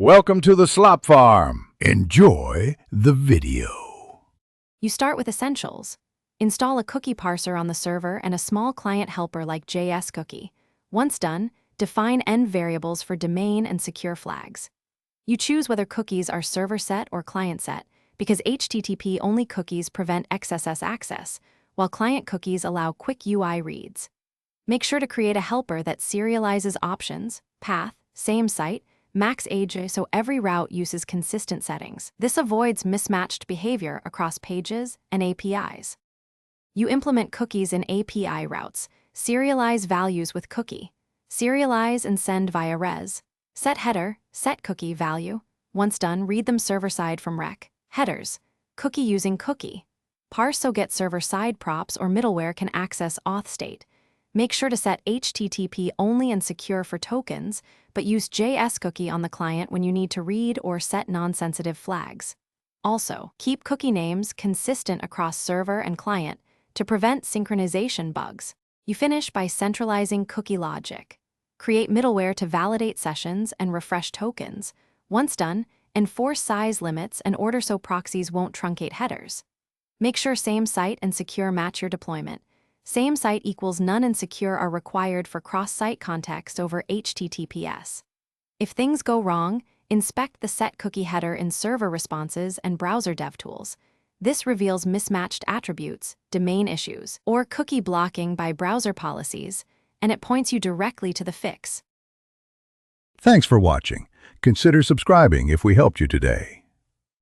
Welcome to the Slop Farm. Enjoy the video. You start with essentials. Install a cookie parser on the server and a small client helper like JS cookie. Once done, define end variables for domain and secure flags. You choose whether cookies are server set or client set, because HTTP-only cookies prevent XSS access, while client cookies allow quick UI reads. Make sure to create a helper that serializes options, path, same site, max age so every route uses consistent settings. This avoids mismatched behavior across pages and APIs. You implement cookies in API routes, serialize values with cookie, serialize and send via res, set header, set cookie value. Once done, read them server-side from rec. Headers, cookie using cookie. Parse so get server-side props or middleware can access auth state. Make sure to set HTTP only and secure for tokens, but use JS cookie on the client when you need to read or set non-sensitive flags. Also, keep cookie names consistent across server and client to prevent synchronization bugs. You finish by centralizing cookie logic. Create middleware to validate sessions and refresh tokens. Once done, enforce size limits and order so proxies won't truncate headers. Make sure same site and secure match your deployment. Same site equals none and secure are required for cross-site context over HTTPS. If things go wrong, inspect the set cookie header in server responses and browser dev tools. This reveals mismatched attributes, domain issues, or cookie blocking by browser policies, and it points you directly to the fix. Thanks for watching. Consider subscribing if we helped you today.